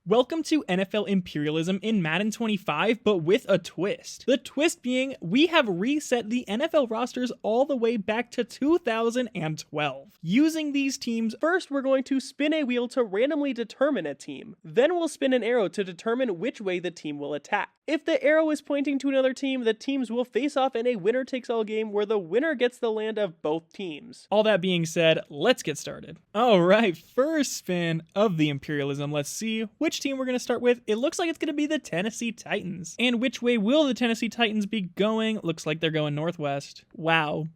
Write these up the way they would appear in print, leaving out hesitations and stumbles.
Welcome to NFL Imperialism in Madden 25, but with a twist. The twist being, we have reset the NFL rosters all the way back to 2012. Using these teams, first we're going to spin a wheel to randomly determine a team. Then we'll spin an arrow to determine which way the team will attack. If the arrow is pointing to another team, the teams will face off in a winner-takes-all game where the winner gets the land of both teams. All that being said, let's get started. Alright, first spin of the Imperialism. Let's see which team we're going to start with. It looks like it's going to be the Tennessee Titans. And which way will the Tennessee Titans be going? Looks like they're going northwest. Wow.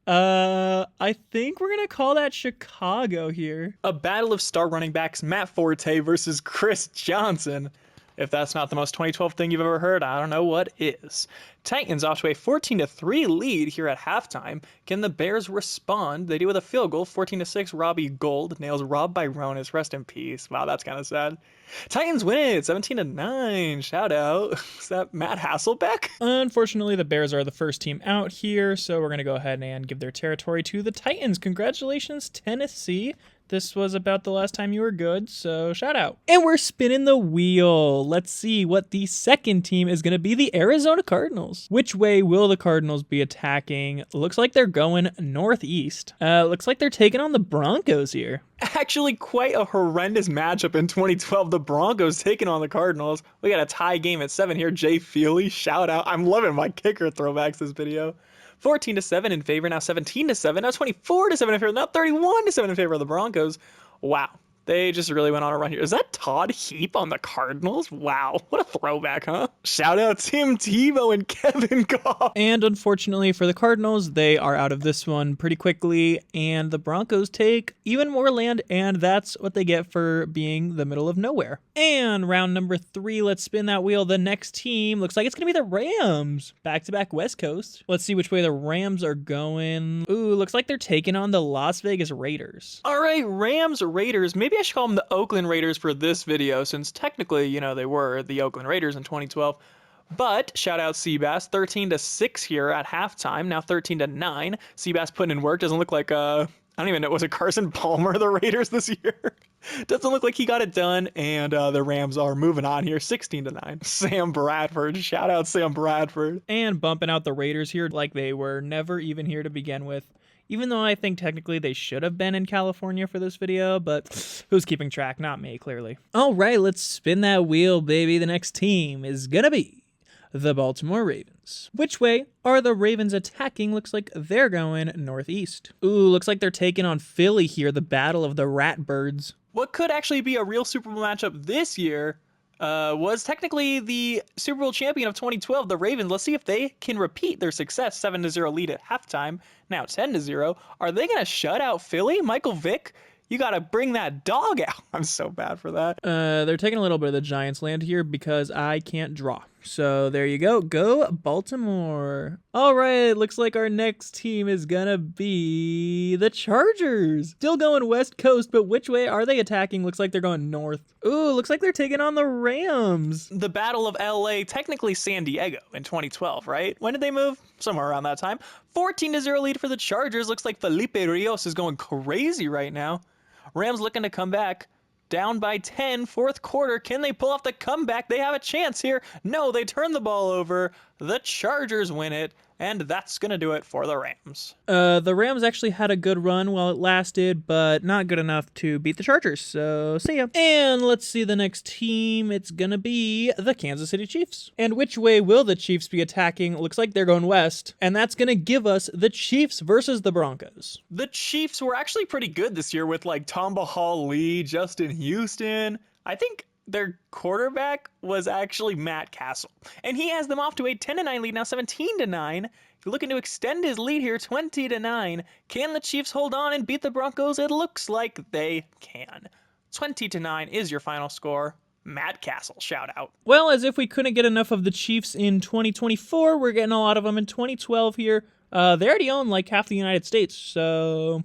I think we're going to call that Chicago here. A battle of star running backs, Matt Forte versus Chris Johnson. If that's not the most 2012 thing you've ever heard, I don't know what is. Titans off to a 14-3 lead here at halftime. Can the Bears respond? They do with a field goal, 14-6. Robbie Gould nails Rob Byronis. Rest in peace. Wow, that's kind of sad. Titans win it, 17-9. Shout out. Is that Matt Hasselbeck? Unfortunately, the Bears are the first team out here, so we're going to go ahead and give their territory to the Titans. Congratulations, Tennessee. This was about the last time you were good, so shout out. And we're spinning the wheel. Let's see what the second team is going to be, the Arizona Cardinals. Which way will the Cardinals be attacking? Looks like they're going northeast. Looks like they're taking on the Broncos here. Actually, quite a horrendous matchup in 2012. The Broncos taking on the Cardinals. We got a tie game at 7 here. Jay Feely, shout out. I'm loving my kicker throwbacks this video. 14-7 in favor, now 17-7, now 24-7 in favor, now 31-7 in favor of the Broncos. Wow. They just really went on a run here. Is that Todd Heap on the Cardinals? Wow, what a throwback, huh? Shout out Tim Tebow and Kevin Goff. And unfortunately for the Cardinals, they are out of this one pretty quickly, and the Broncos take even more land, and that's what they get for being the middle of nowhere. And round number 3, let's spin that wheel. The next team looks like it's going to be the Rams. Back-to-back West Coast. Let's see which way the Rams are going. Ooh, looks like they're taking on the Las Vegas Raiders. All right, Rams, Raiders. Maybe I should call them the Oakland Raiders for this video, since technically, you know, they were the Oakland Raiders in 2012. But shout out Seabass, 13-6 here at halftime, now 13-9. Seabass putting in work. Doesn't look like I don't even know, was it Carson Palmer the Raiders this year? Doesn't look like he got it done, and the Rams are moving on here, 16-9. Sam Bradford, shout out Sam Bradford. And bumping out the Raiders here like they were never even here to begin with. Even though I think technically they should have been in California for this video, but who's keeping track? Not me, clearly. All right, let's spin that wheel, baby. The next team is gonna be the Baltimore Ravens. Which way are the Ravens attacking? Looks like they're going northeast. Ooh, looks like they're taking on Philly here, the battle of the Ratbirds. What could actually be a real Super Bowl matchup this year was technically the Super Bowl champion of 2012, the Ravens. Let's see if they can repeat their success. 7-0 lead at halftime, now 10-0. Are they going to shut out Philly? Michael Vick, you got to bring that dog out. I'm so bad for that. They're taking a little bit of the Giants land here because I can't draw. So there you go. Go Baltimore. All right, looks like our next team is gonna be the Chargers. Still going West Coast, but which way are they attacking? Looks like they're going north. Ooh, looks like they're taking on the Rams. The Battle of LA, technically San Diego in 2012, right? When did they move? Somewhere around that time. 14-0 lead for the Chargers. Looks like Felipe Rios is going crazy right now. Rams looking to come back. Down by 10, fourth quarter. Can they pull off the comeback? They have a chance here. No, they turn the ball over. The Chargers win it, and that's going to do it for the Rams. The Rams actually had a good run while it lasted, but not good enough to beat the Chargers, so see ya. And let's see the next team. It's going to be the Kansas City Chiefs. And which way will the Chiefs be attacking? Looks like they're going west, and that's going to give us the Chiefs versus the Broncos. The Chiefs were actually pretty good this year with like Tamba Hall Lee, Justin Houston. I think their quarterback was actually Matt Castle, and he has them off to a 10-9 lead, now 17-9. Looking to extend his lead here, 20-9. Can the Chiefs hold on and beat the Broncos? It looks like they can. 20-9 is your final score. Matt Castle, shout out. Well, as if we couldn't get enough of the Chiefs in 2024, we're getting a lot of them in 2012 here. They already own like half the United States, so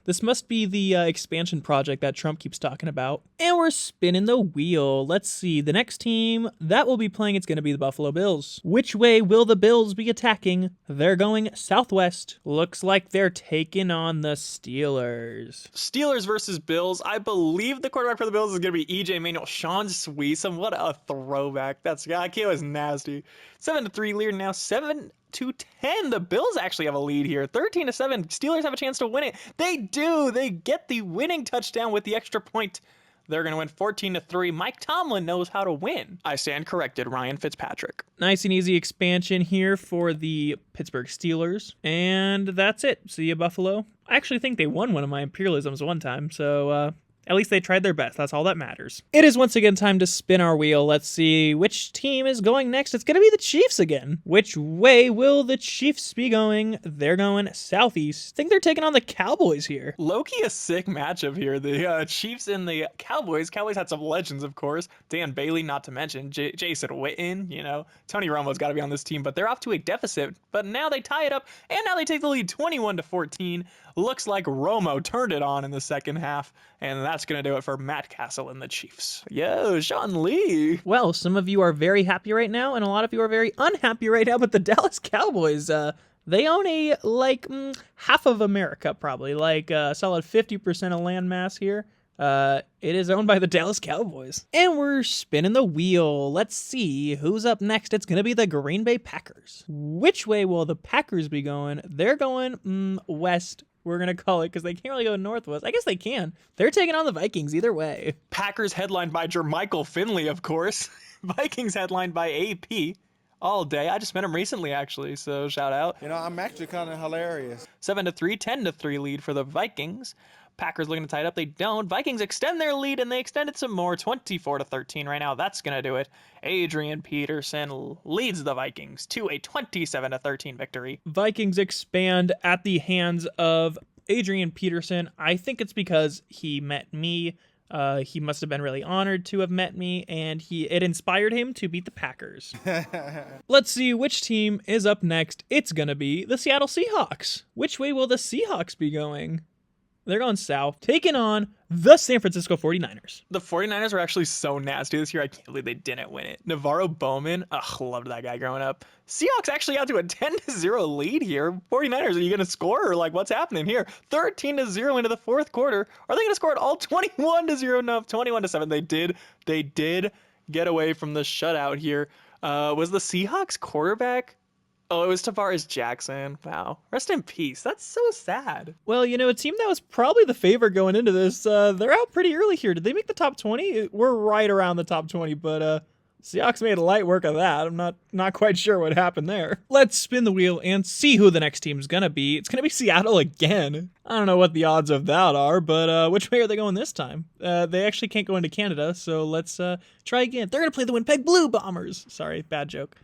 This must be the expansion project that Trump keeps talking about. And we're spinning the wheel. Let's see. The next team that will be playing, it's going to be the Buffalo Bills. Which way will the Bills be attacking? They're going southwest. Looks like they're taking on the Steelers. Steelers versus Bills. I believe the quarterback for the Bills is going to be E.J. Manuel. Sean Sweesom. What a throwback. That kid was nasty. 7-3 lead now. 7-10. The Bills actually have a lead here. 13-7. Steelers have a chance to win it. They do. They get the winning touchdown with the extra point. They're going to win 14-3. Mike Tomlin knows how to win. I stand corrected. Ryan Fitzpatrick. Nice and easy expansion here for the Pittsburgh Steelers. And that's it. See ya, Buffalo. I actually think they won one of my Imperialisms one time, so at least they tried their best. That's all that matters. It is once again time to spin our wheel. Let's see which team is going next. It's going to be the Chiefs again. Which way will the Chiefs be going? They're going southeast. I think they're taking on the Cowboys here. Low-key a sick matchup here. The Chiefs and the Cowboys. Cowboys had some legends, of course. Dan Bailey, not to mention. Jason Witten, Tony Romo's got to be on this team, but they're off to a deficit. But now they tie it up, and now they take the lead 21-14. Looks like Romo turned it on in the second half, and that's going to do it for Matt Castle and the Chiefs. Yo, Sean Lee. Well, some of you are very happy right now, and a lot of you are very unhappy right now, but the Dallas Cowboys, they own half of America, probably, a solid 50% of landmass here. It is owned by the Dallas Cowboys. And we're spinning the wheel. Let's see who's up next. It's going to be the Green Bay Packers. Which way will the Packers be going? They're going west. We're going to call it because they can't really go northwest. I guess they can. They're taking on the Vikings either way. Packers headlined by Jermichael Finley, of course. Vikings headlined by AP. All day. I just met him recently, actually, so shout out. I'm actually kind of hilarious. 7-3, 10-3 lead for the Vikings. Packers looking to tie it up. They don't. Vikings extend their lead, and they extend it some more. 24-13 right now. That's going to do it. Adrian Peterson leads the Vikings to a 27-13 victory. Vikings expand at the hands of Adrian Peterson. I think it's because he met me. He must have been really honored to have met me, and it inspired him to beat the Packers. Let's see which team is up next. It's going to be the Seattle Seahawks. Which way will the Seahawks be going? They're going south, taking on the San Francisco 49ers. The 49ers were actually so nasty this year. I can't believe they didn't win it. Navarro Bowman, loved that guy growing up. Seahawks actually out to a 10-0 lead here. 49ers, are you going to score or what's happening here? 13-0 into the fourth quarter. Are they going to score it all 21-0? No, 21-7. They did get away from the shutout here. Was the Seahawks quarterback? Oh, it was Tavares Jackson. Wow. Rest in peace. That's so sad. Well, a team that was probably the favorite going into this, they're out pretty early here. Did they make the top 20? We're right around the top 20, but Seahawks made light work of that. I'm not quite sure what happened there. Let's spin the wheel and see who the next team's going to be. It's going to be Seattle again. I don't know what the odds of that are, but which way are they going this time? They actually can't go into Canada, so let's try again. They're going to play the Winnipeg Blue Bombers. Sorry, bad joke.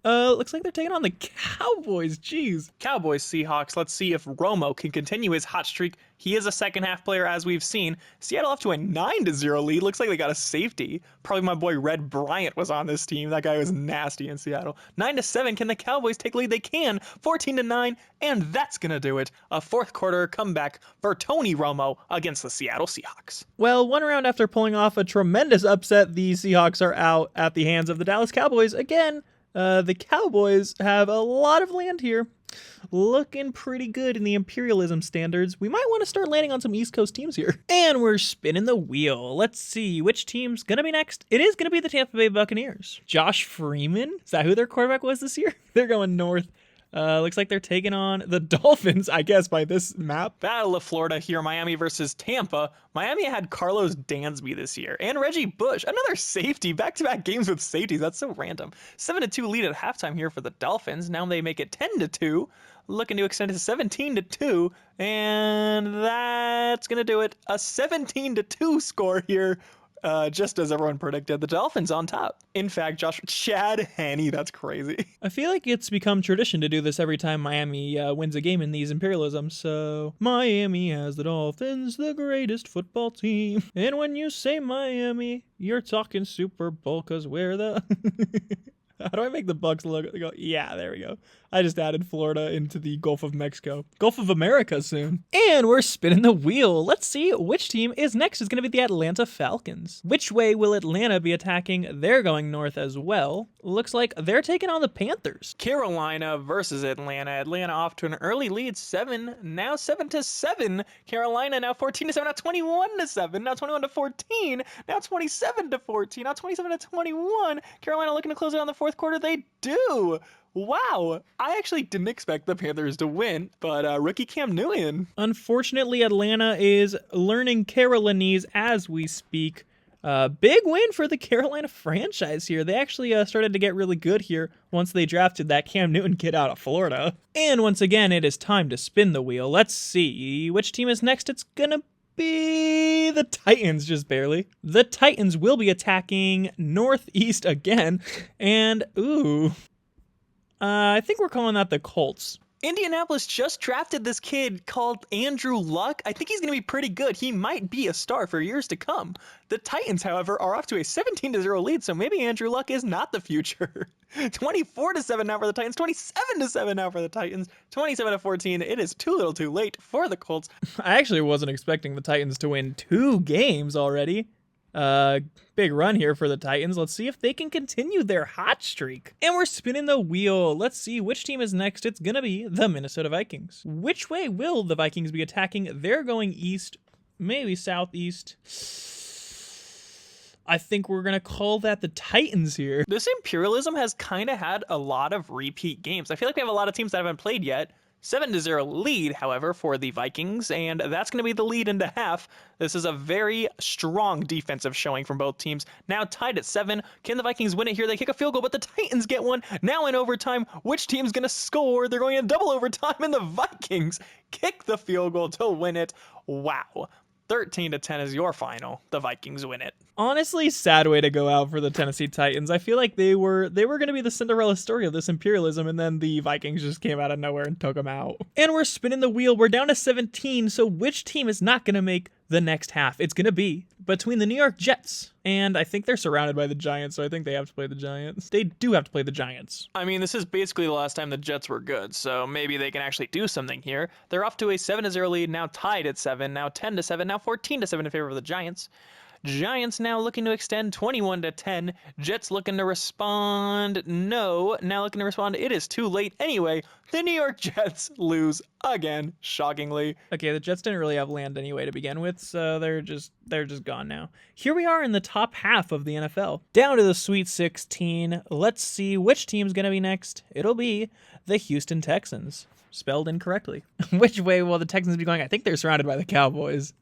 Looks like they're taking on the Cowboys. Jeez. Cowboys, Seahawks. Let's see if Romo can continue his hot streak. He is a second half player, as we've seen. Seattle off to a 9-0 lead. Looks like they got a safety. Probably my boy Red Bryant was on this team. That guy was nasty in Seattle. 9-7. Can the Cowboys take lead? They can. 14-9. And that's going to do it. A fourth quarter comeback for Tony Romo against the Seattle Seahawks. Well, one round after pulling off a tremendous upset, the Seahawks are out at the hands of the Dallas Cowboys again. The Cowboys have a lot of land here. Looking pretty good in the Imperialism standards. We might want to start landing on some East Coast teams here. And we're spinning the wheel. Let's see which team's going to be next. It is going to be the Tampa Bay Buccaneers. Josh Freeman? Is that who their quarterback was this year? They're going north. Looks like they're taking on the Dolphins, I guess, by this map. Battle of Florida here, Miami versus Tampa. Miami had Carlos Dansby this year and Reggie Bush, another safety. Back-to-back games with safeties. That's so random. 7-2 lead at halftime here for the Dolphins. Now they make it 10-2. Looking to extend it to 17-2. And that's going to do it. A 17-2 score here. Just as everyone predicted, the Dolphins on top. In fact, Chad Henne, that's crazy. I feel like it's become tradition to do this every time Miami wins a game in these Imperialisms. So, Miami has the Dolphins, the greatest football team. And when you say Miami, you're talking Super Bowl, because we're the... How do I make the Bucks logo? Go, yeah, there we go. I just added Florida into the Gulf of Mexico. Gulf of America soon. And we're spinning the wheel. Let's see which team is next. It's going to be the Atlanta Falcons. Which way will Atlanta be attacking? They're going north as well. Looks like they're taking on the Panthers. Carolina versus Atlanta. Atlanta off to an early lead, 7, now 7-7. Carolina now 14-7, now 21-7, now 21-14, now 27-14, now 27-21. Carolina looking to close it on the fourth quarter. They do. Wow, I actually didn't expect the Panthers to win, but rookie Cam Newton. Unfortunately, Atlanta is learning Carolinese as we speak. Big win for the Carolina franchise here. They actually started to get really good here once they drafted that Cam Newton kid out of Florida. And once again, it is time to spin the wheel. Let's see which team is next. It's gonna be the Titans, just barely. The Titans will be attacking northeast again, and ooh. I think we're calling that the Colts. Indianapolis just drafted this kid called Andrew Luck. I think he's going to be pretty good. He might be a star for years to come. The Titans, however, are off to a 17-0 lead, so maybe Andrew Luck is not the future. 24-7 now for the Titans, 27-7 now for the Titans, 27-14. It is too little too late for the Colts. I actually wasn't expecting the Titans to win 2 games already. Big run here for the Titans. Let's see if they can continue their hot streak. And we're spinning the wheel. Let's see which team is next. It's gonna be the Minnesota Vikings. Which way will the Vikings be attacking? They're going east, maybe southeast. I think we're gonna call that the Titans here. This Imperialism has kind of had a lot of repeat games. I feel like we have a lot of teams that haven't played yet. 7-0 lead, however, for the Vikings, and that's going to be the lead into half. This is a very strong defensive showing from both teams. Now tied at 7. Can the Vikings win it here? They kick a field goal, but the Titans get one. Now in overtime, which team's going to score? They're going in double overtime, and the Vikings kick the field goal to win it. Wow. 13-10 is your final. The Vikings win it. Honestly, sad way to go out for the Tennessee Titans. I feel like they were going to be the Cinderella story of this Imperialism, and then the Vikings just came out of nowhere and took them out. And we're spinning the wheel. We're down to 17, so which team is not going to make the next half? It's going to be between the New York Jets, and I think they're surrounded by the Giants, so I think they have to play the Giants. They do have to play the Giants. I mean, this is basically the last time the Jets were good, so maybe they can actually do something here. They're off to a 7-0 lead, now tied at 7, now 10-7, now 14-7 in favor of the Giants. Giants now looking to extend 21-10. Jets looking to respond. No. Now looking to respond. It is too late anyway. The New York Jets lose again, shockingly. Okay, the Jets didn't really have land anyway to begin with, so they're just gone now. Here we are in the top half of the NFL. Down to the Sweet 16. Let's see which team's going to be next. It'll be the Houston Texans. Spelled incorrectly. Which way will the Texans be going? I think they're surrounded by the Cowboys.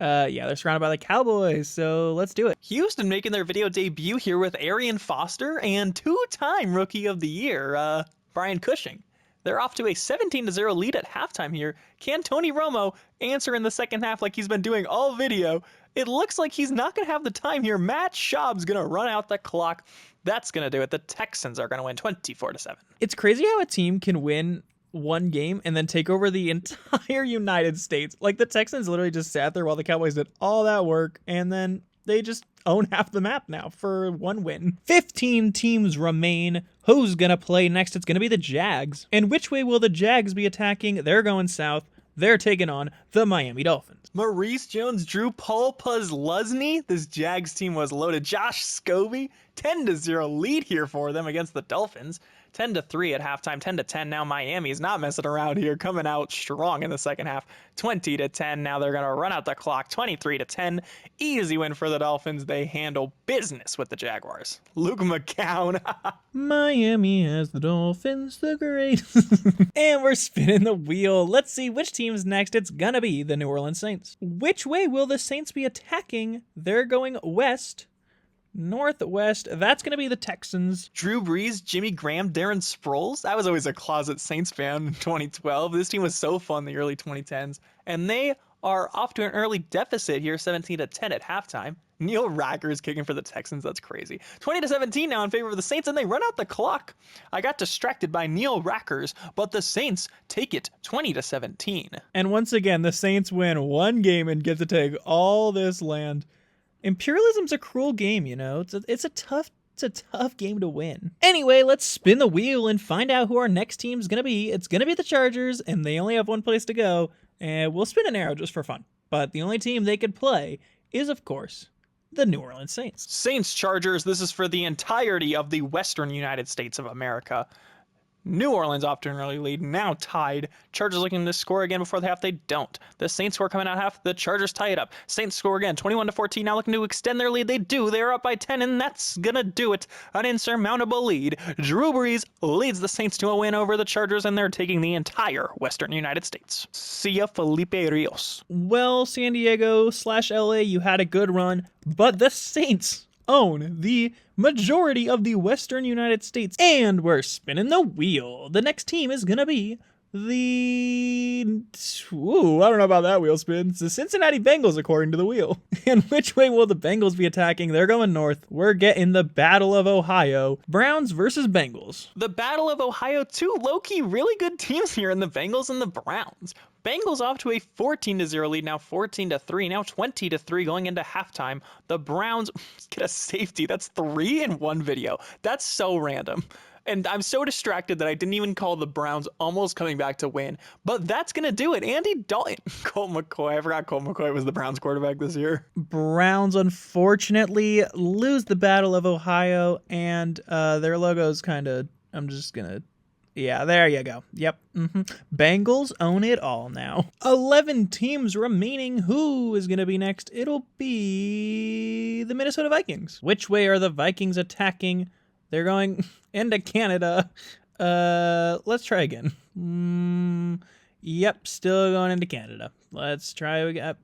Yeah, they're surrounded by the Cowboys, so let's do it. Houston making their video debut here with Arian Foster and 2-time Rookie of the Year, Brian Cushing. They're off to a 17-0 lead at halftime here. Can Tony Romo answer in the second half like he's been doing all video? It looks like he's not going to have the time here. Matt Schaub's going to run out the clock. That's going to do it. The Texans are going to win 24-7. It's crazy how a team can win one game and then take over the entire United States. Like, the Texans literally just sat there while the Cowboys did all that work, and then they just own half the map now for one win. 15 teams remain. Who's gonna play next? It's gonna be the Jags. And which way will the Jags be attacking? They're going south. They're taking on the Miami Dolphins. Maurice Jones-Drew, Paul Posluszny. This Jags team was loaded. Josh Scobie, 10-0 lead here for them against the Dolphins. 10-3 at halftime, 10-10. Now Miami is not messing around here, coming out strong in the second half. 20-10. Now they're going to run out the clock. 23-10. Easy win for the Dolphins. They handle business with the Jaguars. Luke McCown. Miami has the Dolphins, the great. And we're spinning the wheel. Let's see which team's next. It's going to be the New Orleans Saints. Which way will the Saints be attacking? They're going west. Northwest, that's going to be the Texans. Drew Brees, Jimmy Graham, Darren Sproles. I was always a closet Saints fan in 2012. This team was so fun in the early 2010s. And they are off to an early deficit here, 17-10 at halftime. Neil Racker is kicking for the Texans. That's crazy. 20-17 now in favor of the Saints, and they run out the clock. I got distracted by Neil Rackers, but the Saints take it 20-17. And once again, the Saints win one game and get to take all this land. Imperialism's a cruel game, you know. It's a tough It's a tough game to win. Anyway, let's spin the wheel and find out who our next team's gonna be. It's gonna be the Chargers, and they only have one place to go. And we'll spin an arrow just for fun. But the only team they could play is, of course, the New Orleans Saints. Saints Chargers, this is for the entirety of the Western United States of America. New Orleans off to an early lead, now tied. Chargers looking to score again before the half, they don't. The Saints score coming out half, the Chargers tie it up. Saints score again, 21-14, now looking to extend their lead. They do, they're up by 10, and that's gonna do it. An insurmountable lead. Drew Brees leads the Saints to a win over the Chargers, and they're taking the entire Western United States. See ya, Felipe Rios. Well, San Diego/LA, you had a good run, but the Saints own the majority of the Western United States, and we're spinning the wheel. The next team is gonna be the... Ooh, I don't know about that wheel spin. It's the Cincinnati Bengals, according to the wheel. And which way will the Bengals be attacking? They're going north. We're getting the Battle of Ohio. Browns versus Bengals. The Battle of Ohio, two low-key really good teams here in the Bengals and the Browns. Bengals off to a 14-0 lead, now 14-3, now 20-3 going into halftime. The Browns get a safety. That's 3 in one video. That's so random. And I'm so distracted that I didn't even call the Browns almost coming back to win. But that's going to do it. Andy Dalton. Colt McCoy. I forgot Colt McCoy was the Browns quarterback this year. Browns, unfortunately, lose the Battle of Ohio, and their logo's kind of... I'm just going to... Yeah, there you go. Yep. Bengals own it all now. 11 teams remaining. Who is going to be next? It'll be the Minnesota Vikings. Which way are the Vikings attacking? They're going into Canada. Let's try again. Yep, still going into Canada. Let's try again.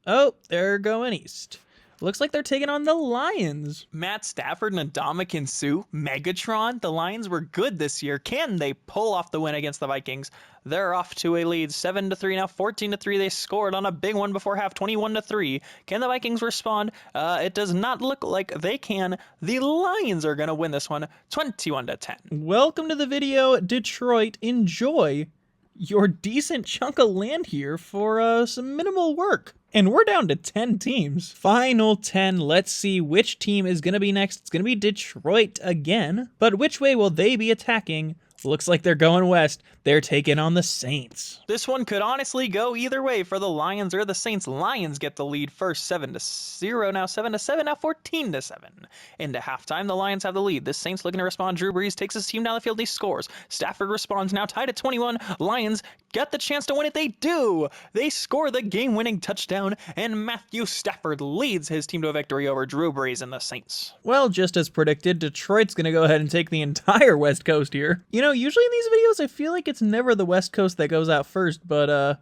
Oh, they're going east. Looks like they're taking on the Lions. Matt Stafford and Ndamukong Suh, Megatron. The Lions were good this year. Can they pull off the win against the Vikings? They're off to a lead, 7-3, now 14-3. They scored on a big one before half, 21-3. Can the Vikings respond? It does not look like they can. The Lions are going to win this one, 21-10. Welcome to the video, Detroit. Enjoy your decent chunk of land here for some minimal work. And we're down to 10 teams. Final 10. Let's see which team is going to be next. It's going to be Detroit again. But which way will they be attacking? Looks like they're going west. They're taking on the Saints. This one could honestly go either way for the Lions or the Saints. Lions get the lead first, 7-0, now 7-7, now 14-7. Into halftime, the Lions have the lead. The Saints looking to respond. Drew Brees takes his team down the field. He scores. Stafford responds, now tied at 21. Lions get the chance to win it. They do. They score the game-winning touchdown, and Matthew Stafford leads his team to a victory over Drew Brees and the Saints. Well, just as predicted, Detroit's going to go ahead and take the entire West Coast here. You know, usually in these videos, I feel like it's never the West Coast that goes out first, but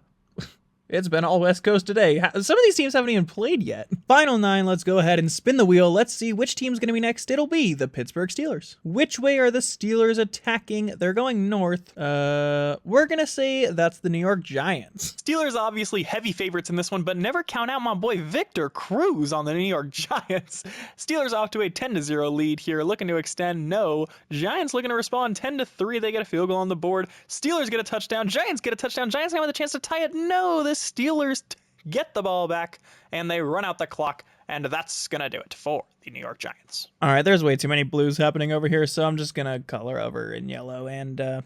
it's been all West Coast today. Some of these teams haven't even played yet. Final 9, let's go ahead and spin the wheel. Let's see which team's going to be next. It'll be the Pittsburgh Steelers. Which way are the Steelers attacking? They're going north. We're going to say that's the New York Giants. Steelers obviously heavy favorites in this one, but never count out my boy Victor Cruz on the New York Giants. Steelers off to a 10-0 lead here, looking to extend. No. Giants looking to respond 10-3. They get a field goal on the board. Steelers get a touchdown. Giants get a touchdown. Giants now with a chance to tie it. No, the Steelers get the ball back, and they run out the clock, and that's going to do it for the New York Giants. All right, there's way too many blues happening over here, so I'm just going to color over in yellow and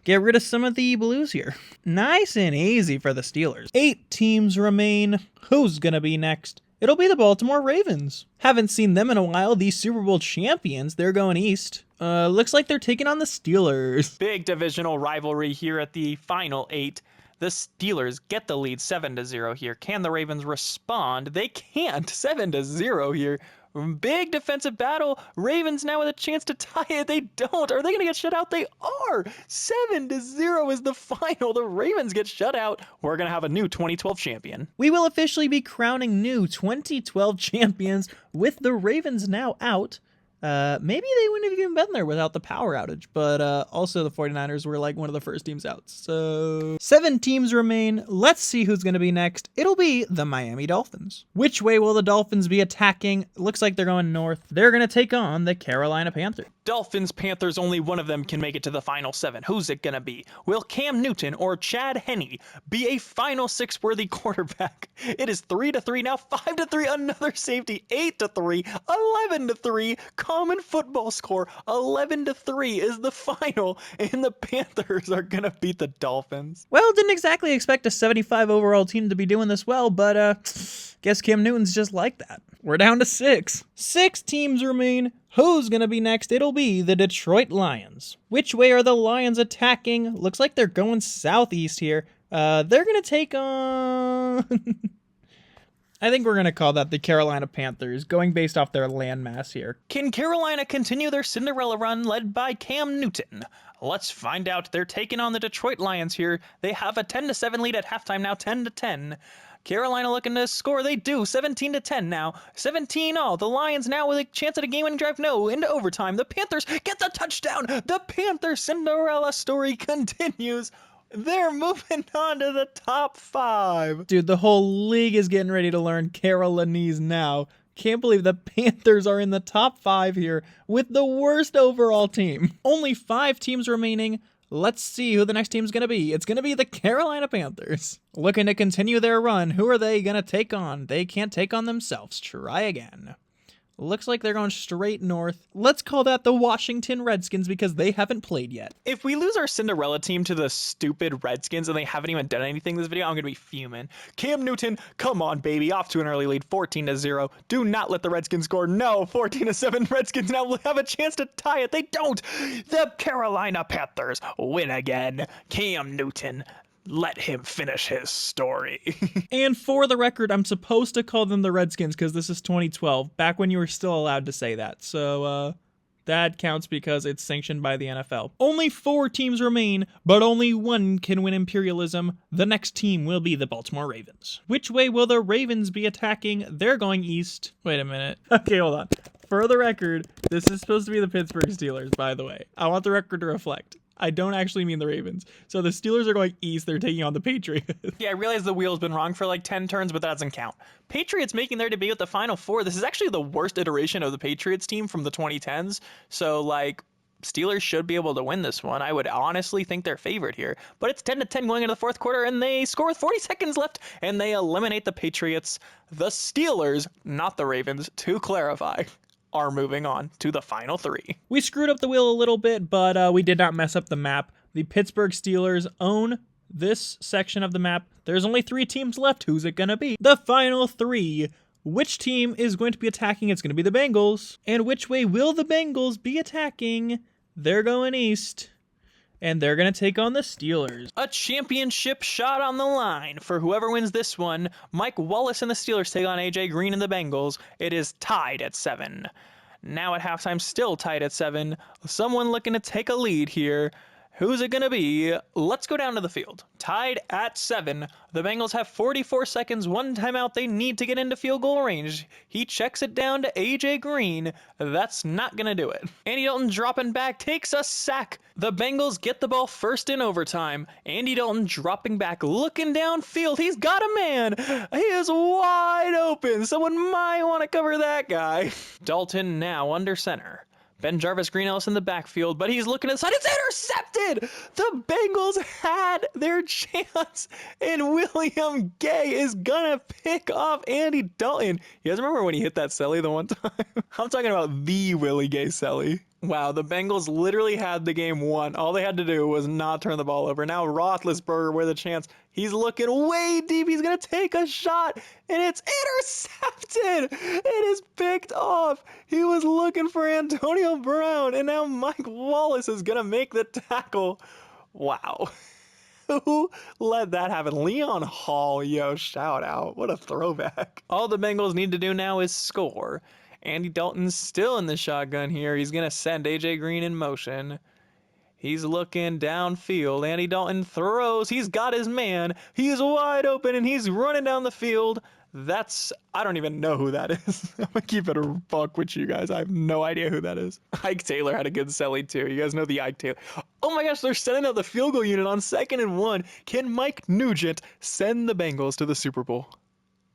get rid of some of the blues here. Nice and easy for the Steelers. 8 teams remain. Who's going to be next? It'll be the Baltimore Ravens. Haven't seen them in a while. The Super Bowl champions, they're going east. Looks like they're taking on the Steelers. Big divisional rivalry here at the final 8. The Steelers get the lead 7-0 here. Can the Ravens respond? They can't. 7-0 here. Big defensive battle. Ravens now with a chance to tie it. They don't. Are they going to get shut out? They are. 7-0 is the final. The Ravens get shut out. We're going to have a new 2012 champion. We will officially be crowning new 2012 champions with the Ravens now out. Maybe they wouldn't have even been there without the power outage, but also the 49ers were like one of the first teams out. So 7 teams remain. Let's see who's going to be next. It'll be the Miami Dolphins. Which way will the Dolphins be attacking? Looks like they're going north. They're going to take on the Carolina Panthers. Dolphins, Panthers, only one of them can make it to the final 7. Who's it gonna be? Will Cam Newton or Chad Henne be a final 6 worthy quarterback? It is 3-3 now, 5-3, another safety, 8-3, 11-3, common football score, 11-3 is the final, and the Panthers are gonna beat the Dolphins. Well, didn't exactly expect a 75 overall team to be doing this well, but guess Cam Newton's just like that. We're down to 6. 6 teams remain. Who's gonna be next? It'll be the Detroit Lions. Which way are the Lions attacking? Looks like they're going southeast here. They're gonna take on... I think we're gonna call that the Carolina Panthers, going based off their landmass here. Can Carolina continue their Cinderella run led by Cam Newton? Let's find out. They're taking on the Detroit Lions here. They have a 10-7 lead at halftime now, 10-10. Carolina looking to score. They do. 17-10 now. 17-all. The Lions now with a chance at a game-winning drive. No, into overtime. The Panthers get the touchdown. The Panthers Cinderella story continues. They're moving on to the top 5. Dude, the whole league is getting ready to learn Carolinese now. Can't believe the Panthers are in the top 5 here with the worst overall team. Only 5 teams remaining. Let's see who the next team's going to be. It's going to be the Carolina Panthers. Looking to continue their run. Who are they going to take on? They can't take on themselves. Try again. Looks like they're going straight north. Let's call that the Washington Redskins because they haven't played yet. If we lose our Cinderella team to the stupid Redskins and they haven't even done anything this video, I'm going to be fuming. Cam Newton, come on, baby. Off to an early lead, 14-0. Do not let the Redskins score. No, 14-7. Redskins now have a chance to tie it. They don't. The Carolina Panthers win again. Cam Newton, let him finish his story. And for the record, I'm supposed to call them the Redskins because this is 2012, back when you were still allowed to say that. So, that counts because it's sanctioned by the NFL. Only 4 teams remain, but only one can win Imperialism. The next team will be the Baltimore Ravens. Which way will the Ravens be attacking? They're going east. Wait a minute. Okay, hold on. For the record, this is supposed to be the Pittsburgh Steelers, by the way. I want the record to reflect. I don't actually mean the Ravens. So the Steelers are going east. They're taking on the Patriots. Yeah, I realize the wheel's been wrong for like 10 turns, but that doesn't count. Patriots making their debut at the Final Four. This is actually the worst iteration of the Patriots team from the 2010s. So, like, Steelers should be able to win this one. I would honestly think they're favored here. But it's 10-10 going into the fourth quarter, and they score with 40 seconds left, and they eliminate the Patriots. The Steelers, not the Ravens, to clarify, are moving on to the final 3. We screwed up the wheel a little bit, but we did not mess up the map. The Pittsburgh Steelers own this section of the map. There's only 3 teams left. Who's it going to be? The final 3. Which team is going to be attacking? It's going to be the Bengals. And which way will the Bengals be attacking? They're going east. And they're going to take on the Steelers. A championship shot on the line for whoever wins this one. Mike Wallace and the Steelers take on AJ Green and the Bengals. It is tied at 7. Now at halftime, still tied at 7. Someone looking to take a lead here. Who's it going to be? Let's go down to the field. Tied at 7. The Bengals have 44 seconds, 1 timeout they need to get into field goal range. He checks it down to AJ Green. That's not going to do it. Andy Dalton dropping back, takes a sack. The Bengals get the ball first in overtime. Andy Dalton dropping back, looking downfield. He's got a man. He is wide open. Someone might want to cover that guy. Dalton now under center. Ben Jarvis Green Ellis in the backfield, but he's looking inside. It's intercepted! The Bengals had their chance, and William Gay is gonna pick off Andy Dalton. You guys remember when he hit that celly the one time? I'm talking about the Willie Gay celly. Wow, the Bengals literally had the game won. All they had to do was not turn the ball over. Now Roethlisberger with a chance. He's looking way deep. He's going to take a shot, and it's intercepted. It is picked off. He was looking for Antonio Brown, and now Mike Wallace is going to make the tackle. Wow. Who let that happen? Leon Hall, yo, shout out. What a throwback. All the Bengals need to do now is score. Andy Dalton's still in the shotgun here. He's going to send AJ Green in motion. He's looking downfield. Andy Dalton throws. He's got his man. He is wide open, and he's running down the field. I don't even know who that is. I'm going to keep it a buck with you guys. I have no idea who that is. Ike Taylor had a good celly, too. You guys know the Ike Taylor. Oh my gosh, they're sending out the field goal unit on 2nd and 1. Can Mike Nugent send the Bengals to the Super Bowl?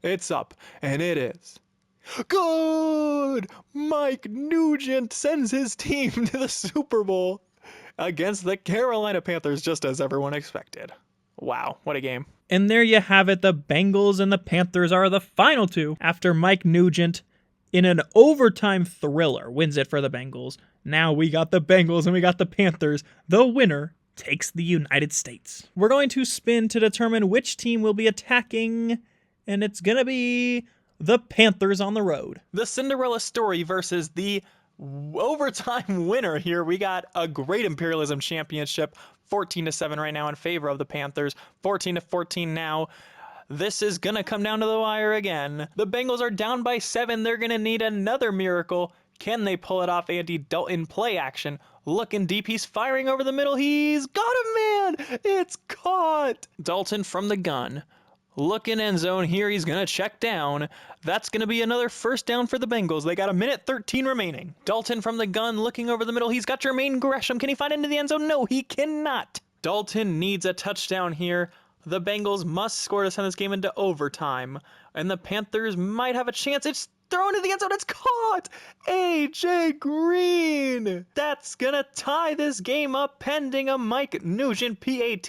It's up, and it is. Good! Mike Nugent sends his team to the Super Bowl against the Carolina Panthers, just as everyone expected. Wow, what a game. And there you have it. The Bengals and the Panthers are the final two after Mike Nugent, in an overtime thriller, wins it for the Bengals. Now we got the Bengals and we got the Panthers. The winner takes the United States. We're going to spin to determine which team will be attacking, and it's going to be the Panthers on the road. The Cinderella story versus the overtime winner here. We got a great Imperialism championship, 14-7 right now in favor of the Panthers, 14-14 now. This is going to come down to the wire again. The Bengals are down by 7. They're going to need another miracle. Can they pull it off? Andy Dalton play action. Looking deep. He's firing over the middle. He's got him, man. It's caught. Dalton from the gun. Looking end zone here. He's going to check down. That's going to be another first down for the Bengals. They got a minute 13 remaining. Dalton from the gun looking over the middle. He's got Jermaine Gresham. Can he find into the end zone? No, he cannot. Dalton needs a touchdown here. The Bengals must score to send this game into overtime. And the Panthers might have a chance. It's thrown in the end zone. It's caught. A.J. Green. That's going to tie this game up pending a Mike Nugent PAT.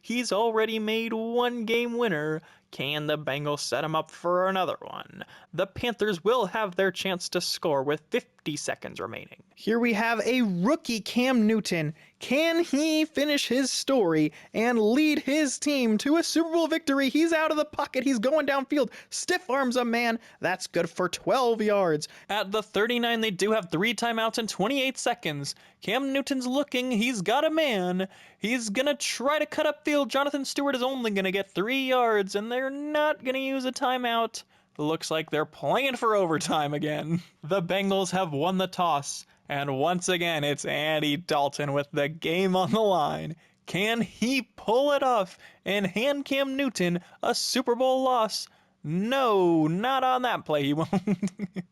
He's already made one game winner. Can the Bengals set him up for another one? The Panthers will have their chance to score with 50 seconds remaining. Here we have a rookie Cam Newton. Can he finish his story and lead his team to a Super Bowl victory? He's out of the pocket. He's going downfield. Stiff arms a man. That's good for 12 yards. At the 39, they do have 3 timeouts and 28 seconds. Cam Newton's looking. He's got a man. He's going to try to cut upfield. Jonathan Stewart is only going to get 3 yards, and they're not going to use a timeout. Looks like they're playing for overtime again. The Bengals have won the toss, and once again, it's Andy Dalton with the game on the line. Can he pull it off and hand Cam Newton a Super Bowl loss? No, not on that play, he won't.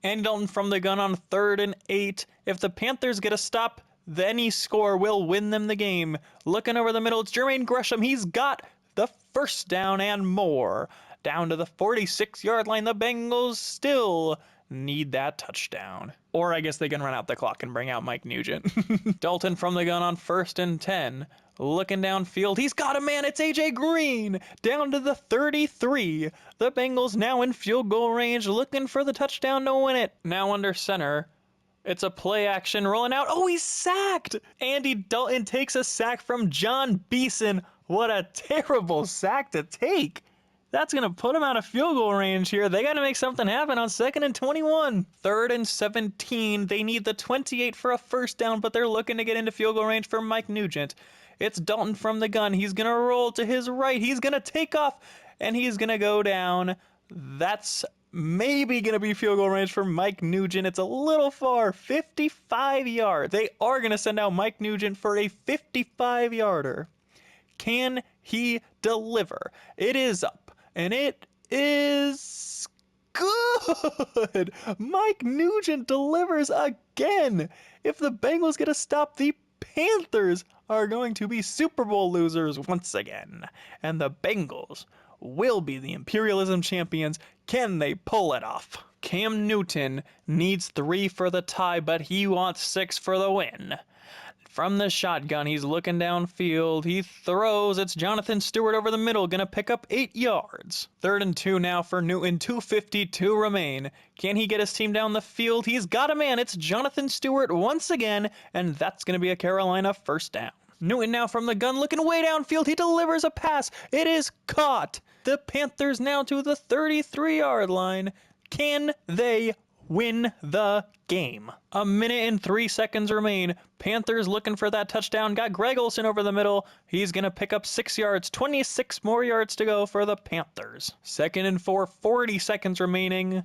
Andy Dalton from the gun on 3rd and 8. If the Panthers get a stop, any score will win them the game. Looking over the middle, it's Jermaine Gresham. He's got the first down and more. Down to the 46-yard line, the Bengals still need that touchdown. Or I guess they can run out the clock and bring out Mike Nugent. Dalton from the gun on 1st and 10. Looking downfield, he's got a man. It's A.J. Green. Down to the 33. The Bengals now in field goal range, looking for the touchdown to win it. Now under center. It's a play action rolling out. Oh, he's sacked. Andy Dalton takes a sack from John Beeson. What a terrible sack to take. That's going to put them out of field goal range here. They got to make something happen on 2nd and 21. 3rd and 17. They need the 28 for a first down, but they're looking to get into field goal range for Mike Nugent. It's Dalton from the gun. He's going to roll to his right. He's going to take off, and he's going to go down. That's maybe going to be field goal range for Mike Nugent. It's a little far, 55 yards. They are going to send out Mike Nugent for a 55-yarder. Can he deliver? It is up. And it is good. Mike Nugent delivers again. If the Bengals get a stop, the Panthers are going to be Super Bowl losers once again. And the Bengals will be the Imperialism champions. Can they pull it off? Cam Newton needs 3 for the tie, but he wants 6 for the win. From the shotgun, he's looking downfield. He throws. It's Jonathan Stewart over the middle, going to pick up 8 yards. 3rd and 2 now for Newton. 2:52 remain. Can he get his team down the field? He's got a man. It's Jonathan Stewart once again, and that's going to be a Carolina first down. Newton now from the gun, looking way downfield. He delivers a pass. It is caught. The Panthers now to the 33-yard line. Can they win the game? A minute and 3 seconds remain. Panthers looking for that touchdown. Got Greg Olsen over the middle. He's going to pick up 6 yards. 26 more yards to go for the Panthers. 2nd and 4, 40 seconds remaining.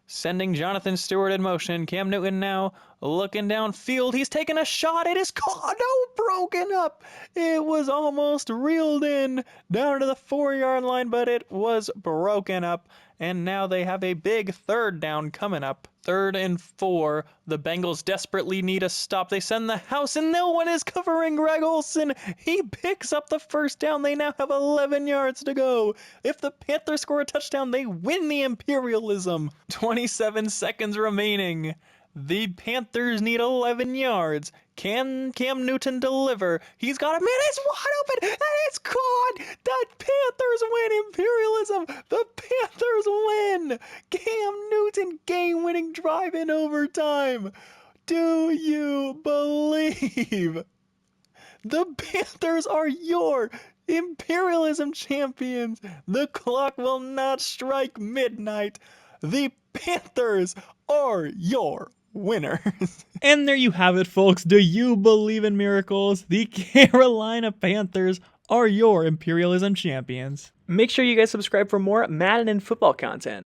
Sending Jonathan Stewart in motion. Cam Newton now looking downfield. He's taking a shot. It is caught. No, broken up. It was almost reeled in down to the 4-yard line, but it was broken up. And now they have a big 3rd down coming up. 3rd and 4. The Bengals desperately need a stop. They send the house, and no one is covering Greg Olsen. He picks up the first down. They now have 11 yards to go. If the Panthers score a touchdown, they win the Imperialism. 27 seconds remaining. The Panthers need 11 yards. Can Cam Newton deliver? He's got a man. It's wide open, and it's caught. The Panthers win Imperialism. The Panthers win. Cam Newton game-winning drive in overtime. Do you believe? The Panthers are your Imperialism champions. The clock will not strike midnight. The Panthers are your winners. And there you have it, folks. Do you believe in miracles? The Carolina Panthers are your Imperialism champions. Make sure you guys subscribe for more Madden and football content.